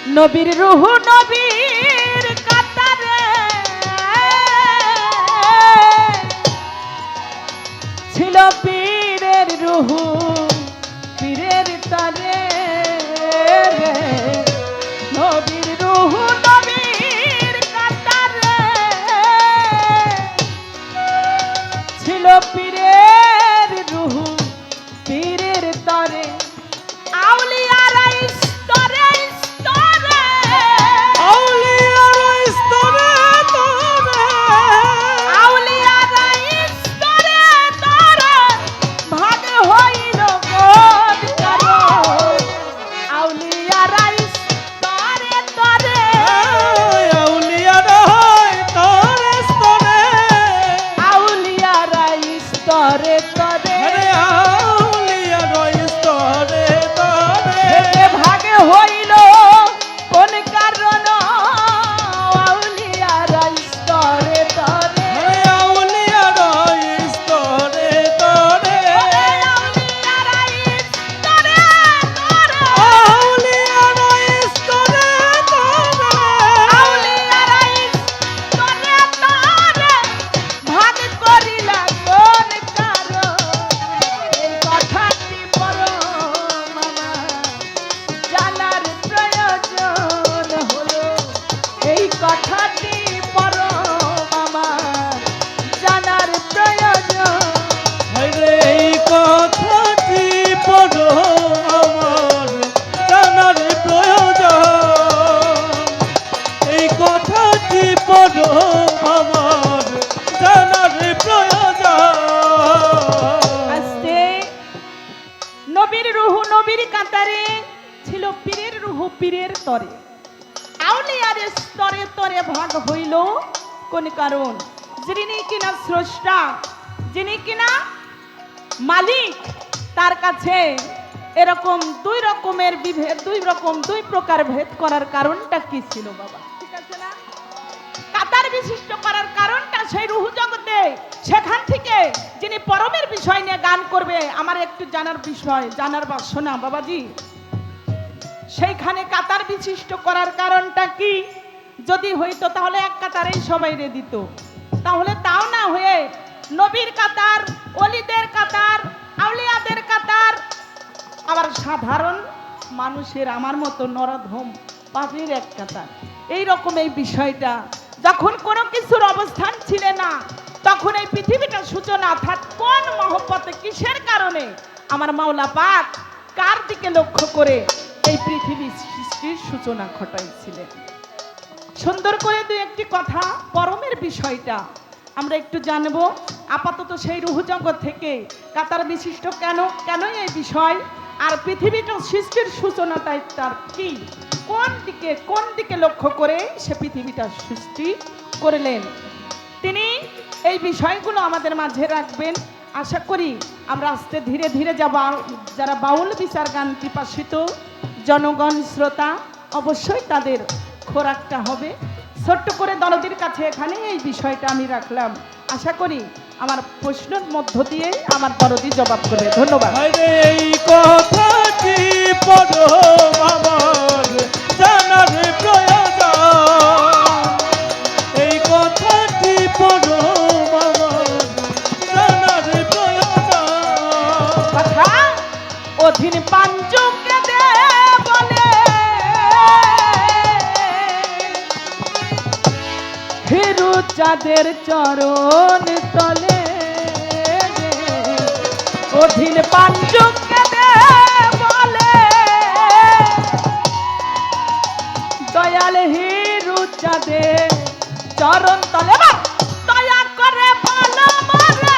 নবীর রূহ নবীর কাতারে ছিল পীরের রূহ পীরের তরে নবীর রূহ নবীর কাতারে ছিল পীরের রূহ পীরের তরে আউলিয়ারা স্তরে স্তরে আউলিয়ারা স্তরে তরে আউলিয়ারা স্তরে তরে ভাগ হইল কোন কারণ আউলিয়ারা স্তরে তরে আউলিয়ারা তরে স্তরে আউলিয়ারা স্তরে তরে আরে আউলিয়ারা স্তরে তরে ভাগে হইল কোন কারণ আউলিয়ারা স্তরে তরে আরে আউলিয়ারা স্তরে তরে আউলিয়ারা স্তরে তরে আউলিয়ারা স্তরে তরে আউলিয়ারা স্তরে তরে ভাগ করিলা কোন কারণ এই কথাটি পরম আমার জানার প্রয়োজন হলো এই কথাটি পরম আমার জানার প্রয়োজন আরে এই কথাটি পড়ো আমার জানার প্রয়োজন এই কথাটি পড়ো আমার জানার প্রয়োজন আস্তে নবীর রূহ নবীর কাতারে ছিল পীরের রূহ পীরের তরে আউলিয়ার স্তরে তরে ভাগ হইল কোন কারণ যিনি কিনা স্রষ্টা যিনি কিনা মালিক তার কাছে এরকম দুই রকমের বিভেদ দুই প্রকার ভেদ করার কারণটা কি ছিল বাবা ঠিক আছে না কাতার বিশিষ্ট করার কারণটা সেই রূহ জগতে সেখান থেকে যিনি পরমের বিষয় নিয়ে গান করবে আমার একটু জানার বিষয় জানার বাসনা বাবাজি সেইখানে কাতার বিশিষ্ট করার কারণটা কি যদি হইতো তাহলে এক কাতারেই সবাই রে দিত তাহলে তাও না হয়ে নবীর কাতার ওলিদের কাতার আউলিয়াদের কাতার আবার সাধারণ মানুষের আমার মতো নরধম পাপীর এক কাতার এই রকম এই বিষয়টা যখন কোনো কিছুর অবস্থান ছিল না তখন এই পৃথিবীটা সূচনা অর্থাৎ কোন মহব্বতে কিসের কারণে আমার মাওলা পাক কার দিকে লক্ষ্য করে এই পৃথিবী সৃষ্টির সূচনা ঘটাইছিলেন সুন্দর করে দুই একটি কথা পরমের বিষয়টা আমরা একটু জানবো আপাতত সেই রূহ জগৎ থেকে কাতার বিশিষ্ট কেন এই বিষয় আর পৃথিবীটা সৃষ্টির সূচনাটাই তার কি কোন দিকে লক্ষ্য করে সে পৃথিবীটা সৃষ্টি করলেন তিনি এই বিষয়গুলো আমাদের মাঝে রাখবেন আশা করি আমরা আস্তে ধীরে ধীরে যারা বাউল বিচার গান পিপাসিত জনগণ শ্রোতা অবশ্যই তাদের খোরাকটা হবে ছোট্ট করে দরদির কাছে এখানে এই বিষয়টা আমি রাখলাম আশা করি আমার প্রশ্নের মধ্য দিয়ে আমার দরদি জবাব করবে ধন্যবাদ আরে এই কথাটি পড়ো আমার জানার প্রয়োজন এই কথাটি পড়ো আমার জানার প্রয়োজন কথা অধীন পাঞ্জুকে দে বলে হিরু চাঁদের চরণ তলে অধীন পাঞ্জুকে দে বলে দয়াল হিরু চাঁদের চরণ তলে দয়া করে বলো মরে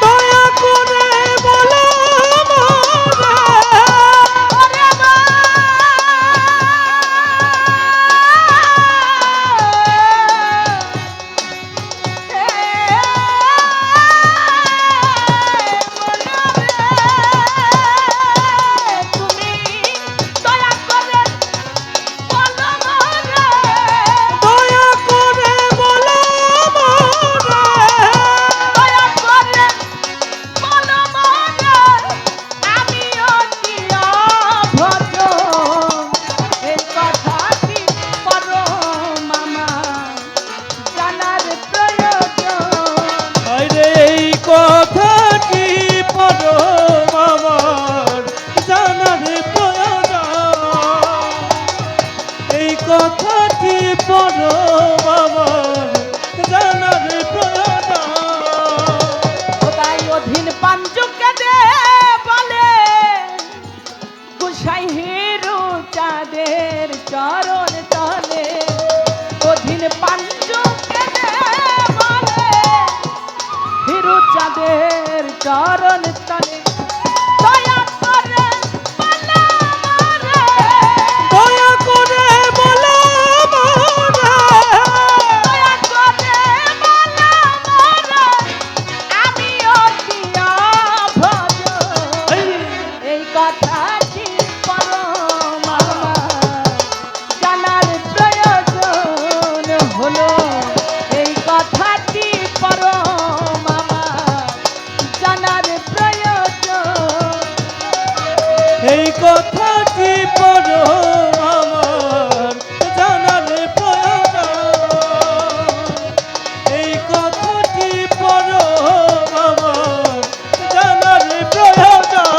দয়া করে বলো ওরে মা তুমি দয়া করে বলো মরে দয়া করে বলো কথাটি পরম আমার জানার প্রয়োজন। খোদাই অধীন পাঞ্জুকে দে বলে গোসাই হিরু চাঁদের চরণ তলে অধীন পাঞ্জুকে দে বলে হিরু চাঁদের চরণ তলে দয়া করে বলে আমারে, দয়া করে বলো মোরে, দয়া করে বলে আমারে, আমি অতি অভজ। এই কথাটি পরম আমার জানার প্রয়োজন হলো, এই কথাটি পরম আমার জানার প্রয়োজন। এই কথাটি পরম আমার জানার প্রয়োজন। এই কথাটি পরম আমার জানার প্রয়োজন।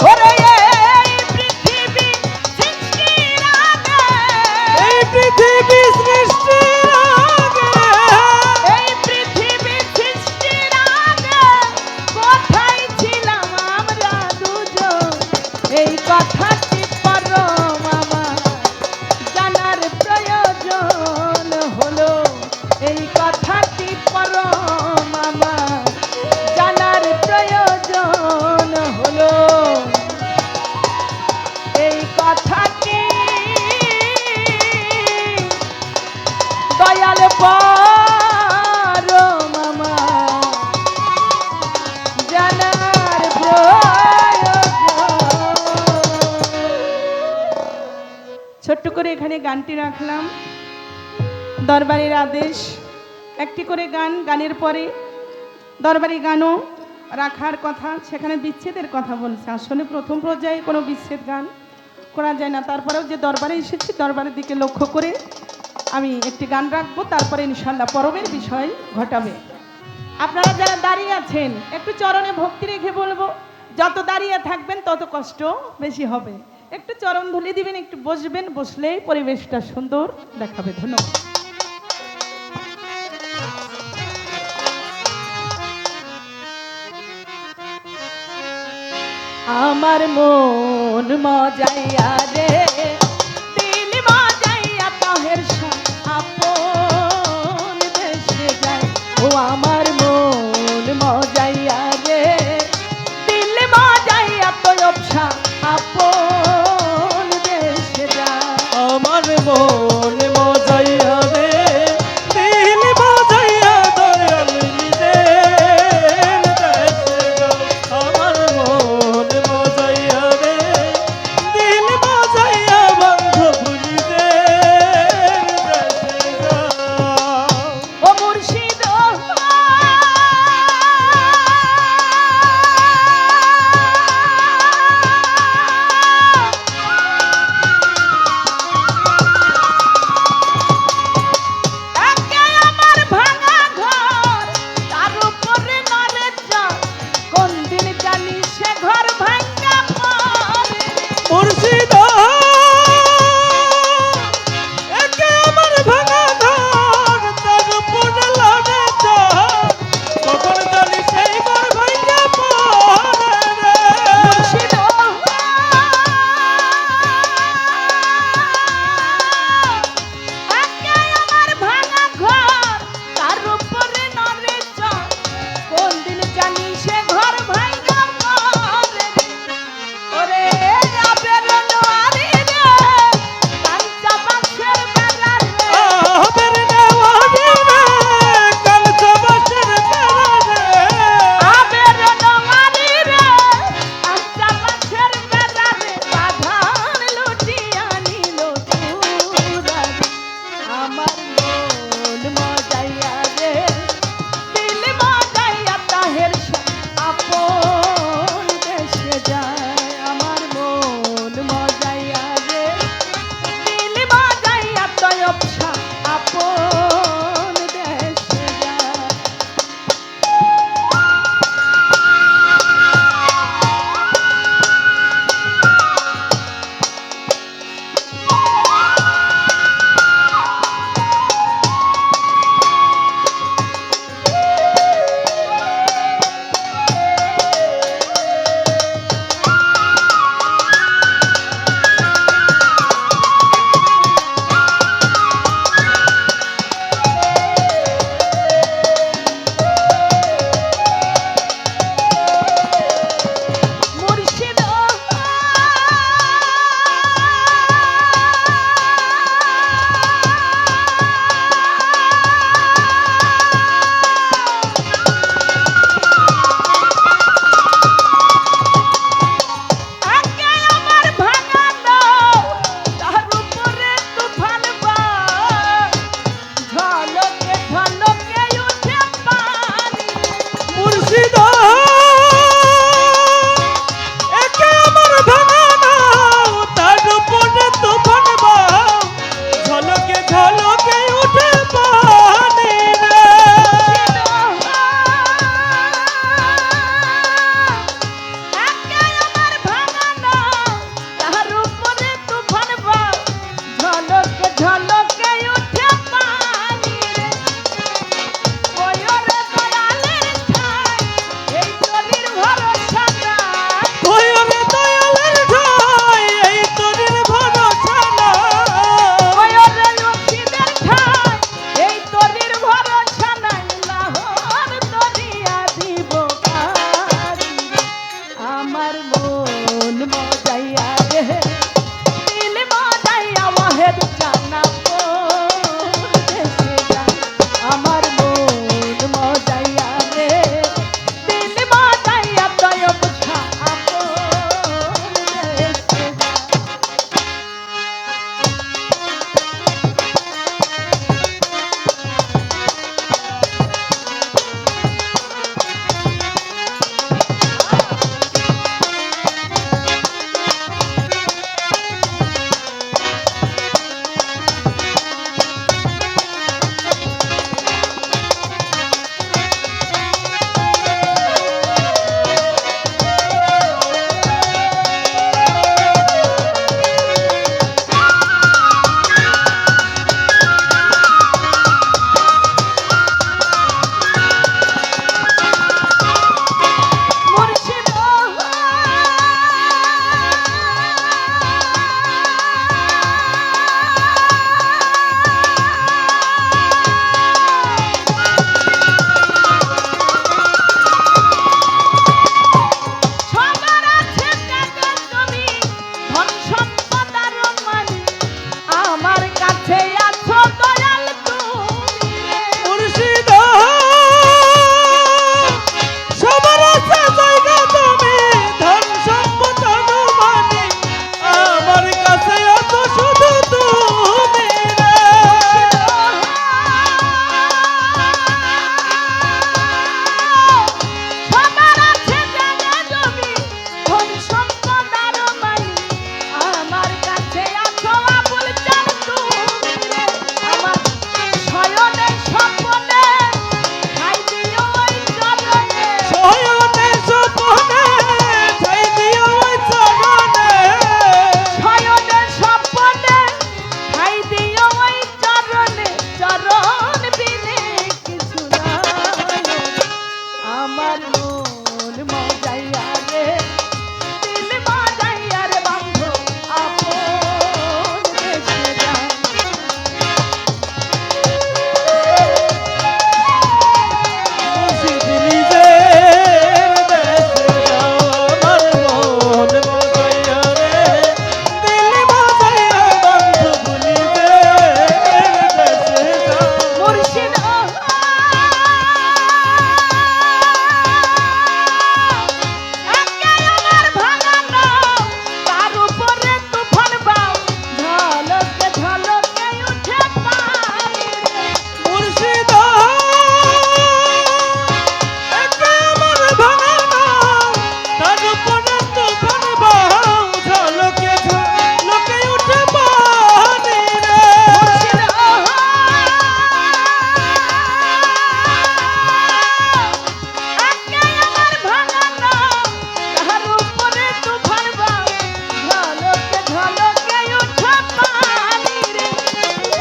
ওরে এই পৃথিবী সৃষ্টির আগে, এই পৃথিবী সৃষ্টির আগে, এই পৃথিবী সৃষ্টির আগে কোথায় ছিলাম আমরা দুজন, এই কথাটি পরম আমার জানার প্রয়োজন হলো, এই কথাটি পরম আমার জানার প্রয়োজন হলো, এই কথাটি দয়াল পরম আমার জানার প্রয়োজন। ছোট্ট করে এখানে গানটি রাখলাম, দরবারের আদেশ। একটি করে গান, গানের পরে দরবারি গানও রাখার কথা, সেখানে বিচ্ছেদের কথা বলছে। আসলে প্রথম পর্যায়ে কোনো বিচ্ছেদ গান করা যায় না, তারপরেও যে দরবারে এসেছি দরবারের দিকে লক্ষ্য করে আমি একটি গান রাখবো, তারপরে ইনশাল্লাহ পরমের বিষয় ঘটাবে। আপনারা যারা দাঁড়িয়ে আছেন একটু চরণে ভক্তি রেখে বলবো, যত দাঁড়িয়ে থাকবেন তত কষ্ট বেশি হবে। একটু চরণ ধুলি দিবেন, একটু বসবেন, বসলে পরিবেশটা সুন্দর দেখাবে। ধন্যবাদ। আমার মন মজাইয়া রে, দিল মজাইয়া তহের আপন দেশে যায়। ও আমার মন মজাইয়া রে, দিল মজাইয়া তয়বসা আপন দেশে যায়। আমার মন মজাইয়া রে, দিল মজাইয়া দয়াল নিজের দেশে যাও। আমার মন মজাইয়া রে, দিল মজাইয়া কাছে আছো দয়াল তুমি রে। মুর্শিদ সবার আছে জায়গা তুমি ধন সম্পদ অনুমানি আমার কাছে আছো শুধু তুমি রে সবার আছে জায়গা জমি, ধন সম্পদ আর মালি, আমার কাছে আছো আবুল চাল তুমি রে। আমার শয়নে স্বপ্নে ঠাই দিও ওই চরণে, শয়নে স্বপ্নে ঠাই দিও ওই চরণে শয়নে স্বপ্নে ঠাই দিও ওই চরণে, চরণ বিনে কিছু নাই। আমার মন মজাইয়া রে, দিল মজাইয়া রে বন্ধু আপন দেশে যায়। মুর্শিদ নিজের দেশে যাও আমার মন মজাইয়া রে দিল মজাইয়া বন্ধু নিজের দেশে যাও মুর্শিদ একে আমার ভাঙা নাও, তার উপরে তুফান বাও, ঝলকে ঝলকে উঠে পানি রে। মুর্শিদ একা আমার ভাঙা নাও তার উপরে তুফান বাও ঝলকে ঝলকে উঠে পানি রে মুর্শিদ একে আমার ভাঙা নাও, তার উপরে তুফান বাও, ঝলকে ঝলকে উঠে পানি রে।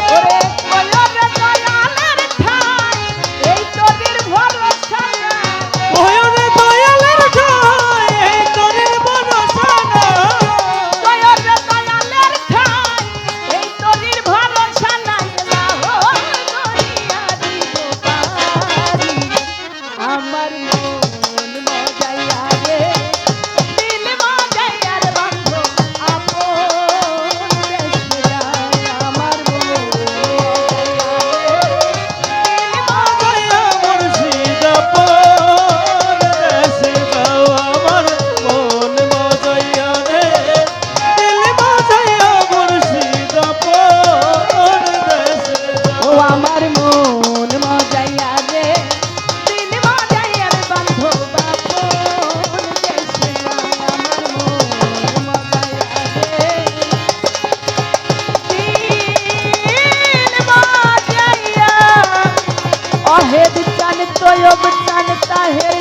ওরে কয়রে দয়ালের ঠাই, এই তোদের ভরসা নাই। ভয়রে দয়ালের ঠাই এই তোরে ভরসা নাই কয়রে দয়ালের ঠাই, এই তোদের ভরসা নাই। লাহোর দরিয়া দিব পারি, আমার মন মজাইয়া রে, দিল মজাইয়া রে বন্ধু আপন দেশে যায়। আমার মন মজাইয়া রে, দিল দয়া মুর্শিদ আপন দেশে যাও আমার মন মজাইয়া রে দিল মজাইয়া মুর্শিদ আপন দেশে ও যাও আমার মন মজাইয়া রে, দিল মজাইয়া রে বন্ধু আপন দেশে যায়। আমার মন মজাইয়া রে, দিল মজাইয়া, অহেদ চান তয়ব চান তাহের